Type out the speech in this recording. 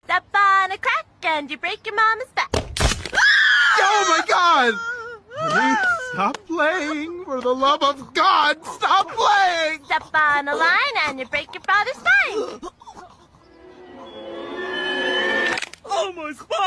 Step on a crack and you break your mama's back. Oh my God! Honey, stop playing! For the love of God, stop playing! Step on a line and you break your father's spine. Oh, my spine!